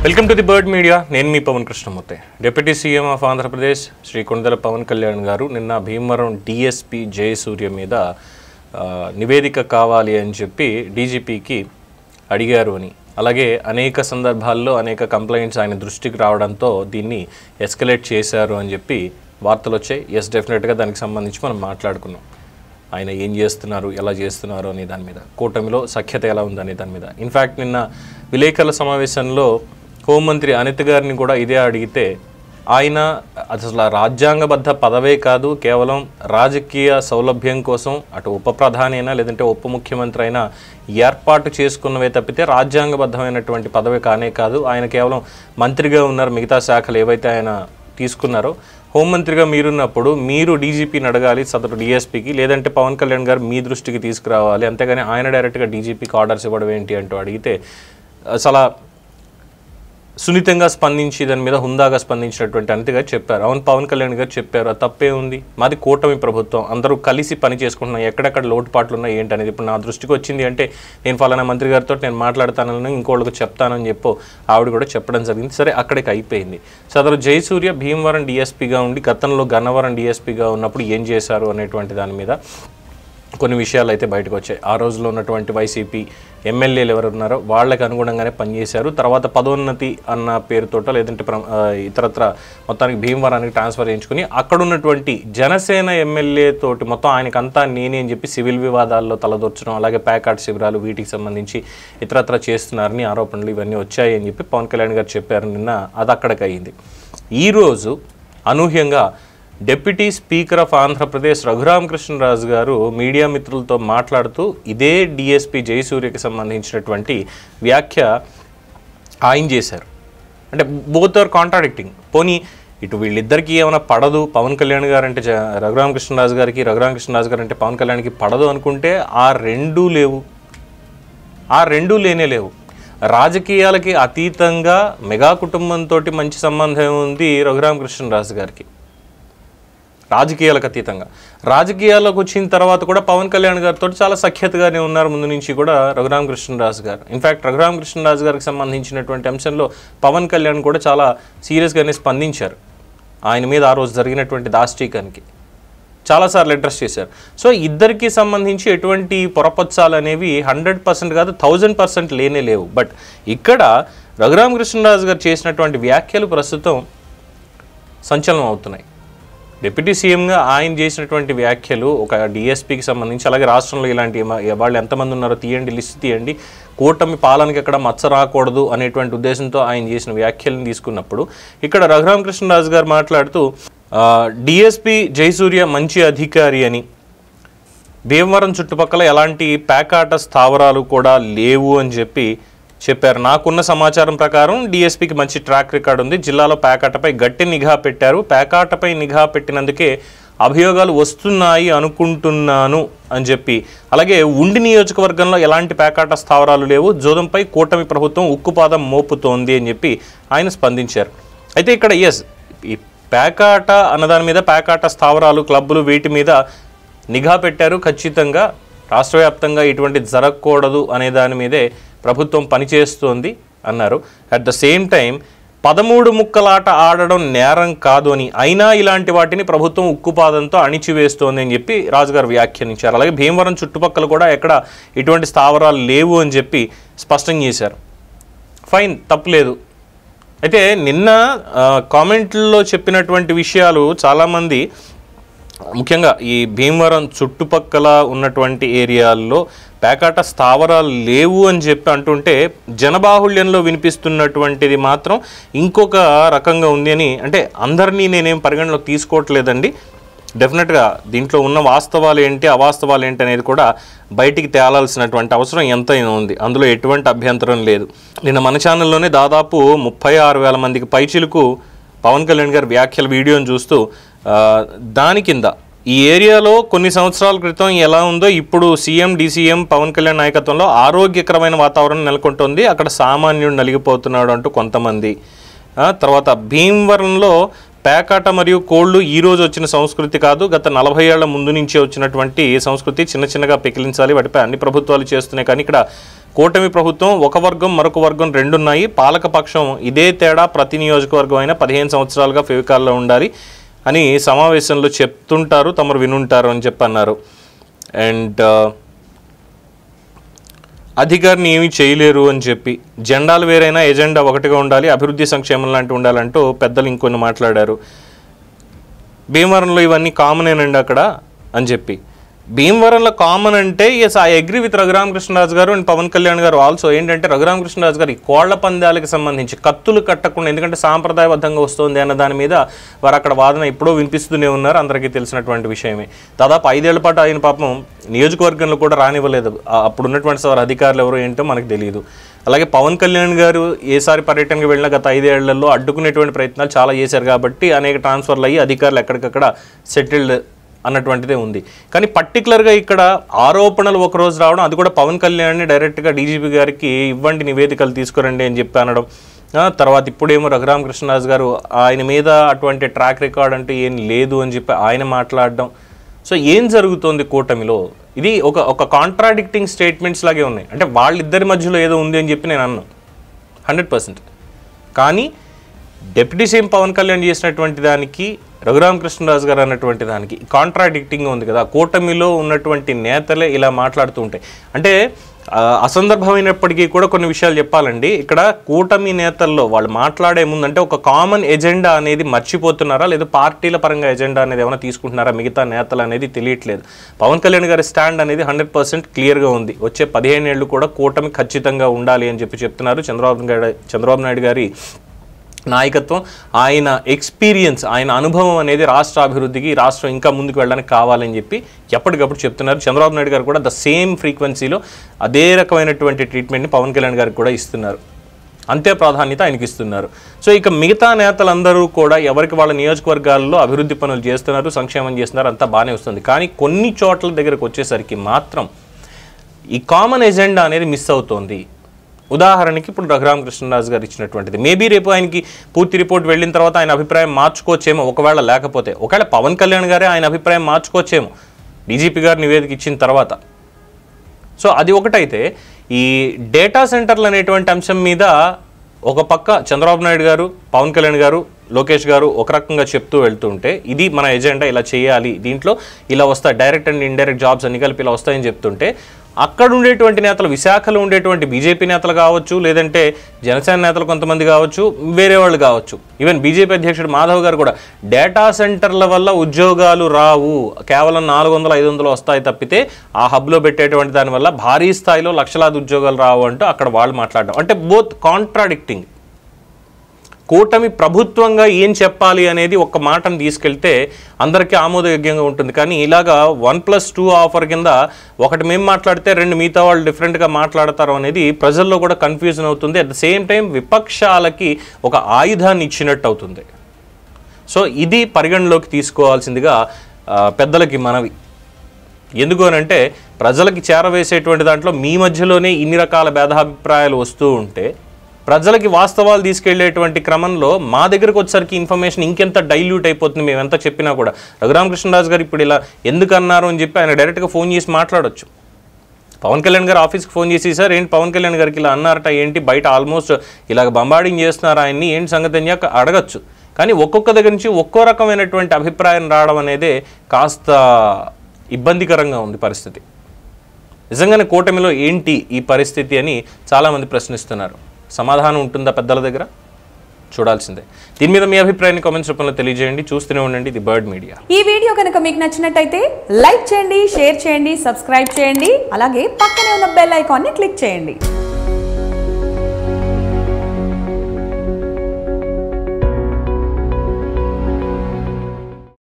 Welcome to the bird media. నేను మీ Pavan Krishnamurthy. Deputy CM of Andhra Pradesh Shri Kondala Pavan Kalyan గారు నిన్న భీమవరం డిఎస్పీ జయసూర్య మీద నివేదిక కావాలి అని చెప్పి డీజీపీకి అడిగారు అని, అలాగే అనేక సందర్భాల్లో అనేక కంప్లైంట్స్ ఆయన దృష్టికి రావడంతో దీన్ని ఎస్కలేట్ చేశారు అని చెప్పి వార్తలు వచ్చాయి. ఎస్, డెఫినెట్గా దానికి సంబంధించి మనం మాట్లాడుకున్నాం. ఆయన ఏం చేస్తున్నారు, ఎలా చేస్తున్నారు అనే దాని మీద, కూటమిలో సఖ్యత ఎలా ఉందనే దాని మీద. ఇన్ఫ్యాక్ట్ నిన్న విలేకరుల సమావేశంలో హోంమంత్రి అనిత్ గారిని కూడా ఇదే అడిగితే ఆయన అసలు రాజ్యాంగబద్ధ పదవే కాదు, కేవలం రాజకీయ సౌలభ్యం కోసం అటు ఉప ప్రధాని అయినా లేదంటే ఉప ముఖ్యమంత్రి అయినా ఏర్పాటు చేసుకున్నవే తప్పితే రాజ్యాంగబద్ధమైనటువంటి పదవి కానే కాదు. ఆయన కేవలం మంత్రిగా ఉన్నారు, మిగతా శాఖలు ఏవైతే ఆయన తీసుకున్నారో హోంమంత్రిగా మీరున్నప్పుడు మీరు డీజీపీని అడగాలి సదరు డిఎస్పీకి, లేదంటే పవన్ కళ్యాణ్ గారు మీ దృష్టికి తీసుకురావాలి, అంతేగాని ఆయన డైరెక్ట్గా డీజీపీకి ఆర్డర్స్ ఇవ్వడం ఏంటి అంటూ అడిగితే చాలా సున్నితంగా స్పందించి దాని మీద హుందాగా స్పందించినటువంటి అనిత్ గారు చెప్పారు. అవును, పవన్ కళ్యాణ్ గారు చెప్పారు, అది తప్పే ఉంది, మాది కూటమి ప్రభుత్వం, అందరూ కలిసి పని చేసుకుంటున్నాం, ఎక్కడెక్కడ లోటుపాట్లు ఉన్నాయి ఏంటి అనేది ఇప్పుడు నా దృష్టికి వచ్చింది అంటే నేను ఫలానా మంత్రి గారితో నేను మాట్లాడతానని ఇంకోళ్ళకి చెప్తానని చెప్పి ఆవిడ కూడా చెప్పడం జరిగింది. సరే, అక్కడికి అయిపోయింది. సదరు జయసూర్య భీమవరం డిఎస్పీగా ఉండి గతంలో గన్నవరం డిఎస్పీగా ఉన్నప్పుడు ఏం చేశారు అనేటువంటి దాని మీద కొన్ని విషయాలు అయితే బయటకు వచ్చాయి. ఆ రోజులో ఉన్నటువంటి వైసీపీ ఎమ్మెల్యేలు ఎవరు ఉన్నారో వాళ్ళకి అనుగుణంగానే పనిచేశారు. తర్వాత పదోన్నతి అన్న పేరుతోట లేదంటే ఇతరత్ర మొత్తానికి భీమవరానికి ట్రాన్స్ఫర్ చేయించుకుని అక్కడ ఉన్నటువంటి జనసేన ఎమ్మెల్యే తోటి మొత్తం ఆయనకంతా నేనే అని చెప్పి సివిల్ వివాదాల్లో తలదొచ్చడం, అలాగే ప్యాకాట్ శిబిరాలు వీటికి సంబంధించి ఇతరత్ర చేస్తున్నారని ఆరోపణలు ఇవన్నీ వచ్చాయి అని చెప్పి పవన్ కళ్యాణ్ గారు చెప్పారు నిన్న. అది అక్కడికి అయింది. ఈరోజు అనూహ్యంగా deputy speaker of Andhra Pradesh Raghu Rama Krishna Raju garu media మిత్రులతో మాట్లాడుతూ ఇదే డిఎస్పీ జయసూర్యకి సంబంధించినటువంటి వ్యాఖ్య ఆయన చేశారు. అంటే బోత్ ఆర్ కాంట్రాడిక్టింగ్. పోనీ ఇటు వీళ్ళిద్దరికీ ఏమైనా పడదు, పవన్ కళ్యాణ్ గారు అంటే రఘురామకృష్ణరాజు గారికి, రఘురామకృష్ణరాజు గారు అంటే పవన్ కళ్యాణ్కి పడదు అనుకుంటే ఆ రెండూ లేవు, ఆ రెండూ లేనే లేవు. రాజకీయాలకి అతీతంగా మెగా కుటుంబంతో మంచి సంబంధం ఉంది రఘురామకృష్ణరాజు గారికి. రాజకీయాలకు అతీతంగా రాజకీయాల్లోకి వచ్చిన తర్వాత కూడా పవన్ కళ్యాణ్ గారితో చాలా సఖ్యతగానే ఉన్నారు ముందు నుంచి కూడా రఘురామకృష్ణరాజు గారు. ఇన్ఫ్యాక్ట్ రఘురామకృష్ణరాజు గారికి సంబంధించినటువంటి అంశంలో పవన్ కళ్యాణ్ కూడా చాలా సీరియస్గానే స్పందించారు. ఆయన మీద ఆ రోజు జరిగినటువంటి దాష్టీకానికి చాలాసార్లు అడ్రస్ చేశారు. సో ఇద్దరికి సంబంధించి ఎటువంటి పొరపచ్చాలు అనేవి 100% కాదు 1000% లేనే లేవు. బట్ ఇక్కడ రఘురామకృష్ణరాజు గారు చేసినటువంటి వ్యాఖ్యలు ప్రస్తుతం సంచలనం అవుతున్నాయి. డిప్యూటీ సీఎంగా ఆయన చేసినటువంటి వ్యాఖ్యలు ఒక డిఎస్పీకి సంబంధించి, అలాగే రాష్ట్రంలో ఇలాంటి వాళ్ళు ఎంతమంది ఉన్నారో తీయండి, లిస్ట్ తీయండి, కూటమి పాలనకి ఎక్కడ మచ్చ రాకూడదు అనేటువంటి ఉద్దేశంతో ఆయన చేసిన వ్యాఖ్యలను తీసుకున్నప్పుడు ఇక్కడ రఘురామకృష్ణరాజు గారు మాట్లాడుతూ డిఎస్పీ జయసూర్య మంచి అధికారి అని, భీమవరం చుట్టుపక్కల ఎలాంటి ప్యాకాట స్థావరాలు కూడా లేవు అని చెప్పి చెప్పారు. నాకున్న సమాచారం ప్రకారం డిఎస్పీకి మంచి ట్రాక్ రికార్డు ఉంది, జిల్లాలో ప్యాకాటపై గట్టి నిఘా పెట్టారు, ప్యాకాటపై నిఘా పెట్టినందుకే అభియోగాలు వస్తున్నాయి అనుకుంటున్నాను అని చెప్పి, అలాగే ఉండి నియోజకవర్గంలో ఎలాంటి ప్యాకాట స్థావరాలు లేవు, జోదంపై కూటమి ప్రభుత్వం ఉక్కుపాదం మోపుతోంది అని చెప్పి ఆయన స్పందించారు. అయితే ఇక్కడ ఈ ప్యాకాట అన్నదాని మీద, ప్యాకాట స్థావరాలు, క్లబ్బులు వీటి మీద నిఘా పెట్టారు, ఖచ్చితంగా రాష్ట్ర వ్యాప్తంగా ఇటువంటి జరగకూడదు అనే దాని మీదే ప్రభుత్వం పనిచేస్తోంది అన్నారు. అట్ ద సేమ్ టైం 13 ముక్కలాట ఆడడం నేరం కాదు అని, అయినా ఇలాంటి వాటిని ప్రభుత్వం ఉక్కుపాదంతో అణిచివేస్తోంది అని చెప్పి రాజుగారు వ్యాఖ్యానించారు. అలాగే భీమవరం చుట్టుపక్కల కూడా ఎక్కడ ఇటువంటి స్థావరాలు లేవు అని చెప్పి స్పష్టం చేశారు. ఫైన్, తప్పులేదు. అయితే నిన్న కామెంట్లో చెప్పినటువంటి విషయాలు చాలామంది, ముఖ్యంగా ఈ భీమవరం చుట్టుపక్కల ఉన్నటువంటి ఏరియాల్లో ప్యాకాట స్థావరాలు లేవు అని చెప్పి అంటుంటే జనబాహుళ్యంలో వినిపిస్తున్నటువంటిది మాత్రం ఇంకొక రకంగా ఉంది అని, అంటే అందరినీ నేనేం పరిగణలోకి తీసుకోవట్లేదండి. డెఫినెట్గా దీంట్లో ఉన్న వాస్తవాలు ఏంటి, అవాస్తవాలు ఏంటి అనేది కూడా బయటికి తేలాల్సినటువంటి అవసరం ఎంతైనా ఉంది, అందులో ఎటువంటి అభ్యంతరం లేదు. నిన్న మన ఛానల్లోనే దాదాపు 36,000 మందికి పైచిలకు పవన్ కళ్యాణ్ గారి వ్యాఖ్యల వీడియోని చూస్తూ దాని కింద ఈ ఏరియాలో కొన్ని సంవత్సరాల క్రితం ఎలా ఉందో ఇప్పుడు సీఎం డీసీఎం పవన్ కళ్యాణ్ నాయకత్వంలో ఆరోగ్యకరమైన వాతావరణం నెలకొంటోంది, అక్కడ సామాన్యుడు నలిగిపోతున్నాడు అంటూ కొంతమంది. తర్వాత భీమవరంలో పేకాట మరియు కోళ్లు ఈ రోజు వచ్చిన సంస్కృతి కాదు, గత 40 ఏళ్ల ముందు నుంచే వచ్చినటువంటి సంస్కృతి. చిన్న చిన్నగా పెకిలించాలి, వాటిపై అన్ని ప్రభుత్వాలు చేస్తున్నాయి. కానీ ఇక్కడ కూటమి ప్రభుత్వం ఒక వర్గం మరొక వర్గం రెండున్నాయి. పాలకపక్షం ఇదే తేడా ప్రతి నియోజకవర్గం అయినా 15 సంవత్సరాలుగా ఫెవికాల్లో ఉండాలి అని సమావేశంలో చెప్తుంటారు, తమరు వినుంటారు అని చెప్పి అన్నారు. అండ్ అధికారిని ఏమీ చేయలేరు అని చెప్పి, జెండాలు వేరైనా ఎజెండా ఒకటిగా ఉండాలి, అభివృద్ధి సంక్షేమం లాంటి ఉండాలంటూ పెద్దలు ఇంకొన్ని మాట్లాడారు. భీమవరంలో ఇవన్నీ కామనేనండి అక్కడ అని చెప్పి. భీమవరంలో కామన్ అంటే yes I agree with Raghu Rama Krishna Raju garu and Pawan Kalyan గారు ఆల్సో. ఏంటంటే రఘురామకృష్ణరాజు గారు ఈ కోళ్ల పందాలకు సంబంధించి కత్తులు కట్టకుండా, ఎందుకంటే సాంప్రదాయబద్ధంగా వస్తుంది అన్న దాని మీద వారు అక్కడ వాదన ఎప్పుడో వినిపిస్తూనే ఉన్నారు, అందరికీ తెలిసినటువంటి విషయమే. దాదాపు 5 ఏళ్ల పాటు ఆయన పాపం నియోజకవర్గంలో కూడా రానివ్వలేదు. అప్పుడు ఉన్నటువంటి వారు అధికారులు ఎవరో ఏంటో మనకు తెలియదు. అలాగే పవన్ కళ్యాణ్ గారు ఏసారి పర్యటనకు వెళ్ళిన గత 5 ఏళ్లలో అడ్డుకునేటువంటి ప్రయత్నాలు చాలా చేశారు కాబట్టి అనేక ట్రాన్స్ఫర్లు అయ్యి అధికారులు ఎక్కడికక్కడ సెటిల్డ్ అన్నటువంటిదే ఉంది. కానీ పర్టికులర్గా ఇక్కడ ఆరోపణలు ఒకరోజు రావడం, అది కూడా పవన్ కళ్యాణ్ని డైరెక్ట్గా డీజీపీ గారికి ఇవ్వండి నివేదికలు తీసుకురండి అని చెప్పి అనడం. తర్వాత ఇప్పుడేమో రఘురామకృష్ణరాజు గారు ఆయన మీద అటువంటి ట్రాక్ రికార్డ్ అంటే ఏం లేదు అని చెప్పి ఆయన మాట్లాడడం. సో ఏం జరుగుతోంది కూటమిలో? ఇది ఒక కాంట్రాడిక్టింగ్ స్టేట్మెంట్స్ లాగే ఉన్నాయి. అంటే వాళ్ళిద్దరి మధ్యలో ఏదో ఉంది అని చెప్పి నేను అన్నాను 100%. కానీ డిప్యూటీ సీఎం పవన్ కళ్యాణ్ చేసినటువంటి దానికి, రఘురామకృష్ణరాజు గారు అన్నటువంటి దానికి కాంట్రాడిక్టింగ్గా ఉంది కదా. కూటమిలో ఉన్నటువంటి నేతలే ఇలా మాట్లాడుతూ ఉంటాయి. అంటే అసందర్భమైనప్పటికీ కూడా కొన్ని విషయాలు చెప్పాలండి. ఇక్కడ కూటమి నేతల్లో వాళ్ళు మాట్లాడే ముందంటే ఒక కామన్ ఎజెండా అనేది మర్చిపోతున్నారా, లేదా పార్టీల పరంగా ఎజెండా అనేది ఏమైనా తీసుకుంటున్నారా మిగతా నేతలు అనేది తెలియట్లేదు. పవన్ కళ్యాణ్ గారి స్టాండ్ అనేది 100% క్లియర్గా ఉంది. వచ్చే 15 ఏళ్ళు కూడా కూటమి ఖచ్చితంగా ఉండాలి అని చెప్పి చెప్తున్నారు. చంద్రబాబు నాయుడు గారి నాయకత్వం, ఆయన ఎక్స్పీరియన్స్, ఆయన అనుభవం అనేది రాష్ట్ర అభివృద్ధికి, రాష్ట్రం ఇంకా ముందుకు వెళ్ళడానికి కావాలని చెప్పి ఎప్పటికప్పుడు చెప్తున్నారు. చంద్రబాబు నాయుడు గారు కూడా ద సేమ్ ఫ్రీక్వెన్సీలో అదే రకమైనటువంటి ట్రీట్మెంట్ని పవన్ కళ్యాణ్ గారికి కూడా ఇస్తున్నారు. అంతే ప్రాధాన్యత ఆయనకి ఇస్తున్నారు. సో ఇక మిగతా నేతలందరూ కూడా ఎవరికి వాళ్ళ నియోజకవర్గాల్లో అభివృద్ధి పనులు చేస్తున్నారు, సంక్షేమం చేస్తున్నారు, అంతా బాగానే వస్తుంది. కానీ కొన్ని చోట్ల దగ్గరకు వచ్చేసరికి మాత్రం ఈ కామన్ ఎజెండా అనేది మిస్ అవుతోంది. ఉదాహరణకి ఇప్పుడు రఘురామకృష్ణరాజు గారు ఇచ్చినటువంటిది, మేబీ రేపు ఆయనకి పూర్తి రిపోర్ట్ వెళ్ళిన తర్వాత ఆయన అభిప్రాయం మార్చుకోవచ్చేమో. ఒకవేళ పవన్ కళ్యాణ్ గారే ఆయన అభిప్రాయం మార్చుకోవచ్చేమో డీజీపీ గారు నివేదిక ఇచ్చిన తర్వాత. సో అది ఒకటైతే, ఈ డేటా సెంటర్లు అనేటువంటి అంశం మీద ఒక పక్క చంద్రబాబు నాయుడు గారు, పవన్ కళ్యాణ్ గారు, లోకేష్ గారు ఒక రకంగా చెప్తూ వెళ్తుంటే, ఇది మన ఎజెండా, ఇలా చేయాలి, దీంట్లో ఇలా వస్తాయి, డైరెక్ట్ అండ్ ఇండైరెక్ట్ జాబ్స్ అన్ని కలిపి ఇలా వస్తాయని చెప్తుంటే, అక్కడ ఉండేటువంటి నేతలు, విశాఖలో ఉండేటువంటి బీజేపీ నేతలు కావచ్చు, లేదంటే జనసేన నేతలు కొంతమంది కావచ్చు, వేరే వాళ్ళు కావచ్చు, ఈవెన్ బీజేపీ అధ్యక్షుడు మాధవ్ గారు కూడా డేటా సెంటర్ల వల్ల ఉద్యోగాలు రావు, కేవలం 400-500 వస్తాయి తప్పితే ఆ హబ్లో పెట్టేటువంటి దానివల్ల భారీ స్థాయిలో లక్షలాది ఉద్యోగాలు రావు అంటూ అక్కడ వాళ్ళు మాట్లాడడం. అంటే బోత్ కాంట్రాడిక్టింగ్. కూటమి ప్రభుత్వంగా ఏం చెప్పాలి అనేది ఒక మాటను తీసుకెళ్తే అందరికీ ఆమోదయోగ్యంగా ఉంటుంది. కానీ ఇలాగా 1+2 ఆఫర్ కింద ఒకటి మేము మాట్లాడితే 2 మిగతా వాళ్ళు డిఫరెంట్గా మాట్లాడతారు అనేది ప్రజల్లో కూడా కన్ఫ్యూజన్ అవుతుంది. అట్ ద సేమ్ టైం విపక్షాలకి ఒక ఆయుధాన్ని ఇచ్చినట్టు అవుతుంది. సో ఇది పరిగణలోకి తీసుకోవాల్సిందిగా పెద్దలకి మనవి. ఎందుకు అనంటే, ప్రజలకి చేరవేసేటువంటి దాంట్లో మీ మధ్యలోనే ఇన్ని రకాల భేదాభిప్రాయాలు వస్తూ ఉంటే, ప్రజలకి వాస్తవాలు తీసుకెళ్లేటువంటి క్రమంలో మా దగ్గరకు వచ్చేసరికి ఇన్ఫర్మేషన్ ఇంకెంత డైల్యూట్ అయిపోతుంది. మేము ఎంత చెప్పినా కూడా రఘురామకృష్ణరాజు గారు ఇప్పుడు ఇలా ఎందుకు అన్నారు అని చెప్పి ఆయన డైరెక్ట్గా ఫోన్ చేసి మాట్లాడొచ్చు. పవన్ కళ్యాణ్ గారు ఆఫీస్కి ఫోన్ చేసి, సార్ ఏంటి పవన్ కళ్యాణ్ గారికి ఇలా అన్నారట, ఏంటి బయట ఆల్మోస్ట్ ఇలాగ బంబాడింగ్ చేస్తున్నారు ఆయన్ని, ఏంటి సంగతి అని అడగచ్చు. కానీ ఒక్కొక్క దగ్గర నుంచి ఒక్కో రకమైనటువంటి అభిప్రాయం రావడం అనేది కాస్త ఇబ్బందికరంగా ఉంది పరిస్థితి. నిజంగానే కూటమిలో ఏంటి ఈ పరిస్థితి అని చాలామంది ప్రశ్నిస్తున్నారు. సమాధానం ఉంటుందా పెద్దల దగ్గర? చూడాల్సిందే. దీని మీద మీ అభిప్రాయాన్ని కామెంట్స్ రూపంలో తెలియజేయండి. చూస్తూనే ఉండండి ది బర్డ్ మీడియా. ఈ వీడియో కనుక మీకు నచ్చినట్టయితే లైక్ చేయండి, షేర్ చేయండి, సబ్స్క్రైబ్ చేయండి. అలాగే పక్కనే ఉన్న బెల్ ఐకాన్ని క్లిక్ చేయండి.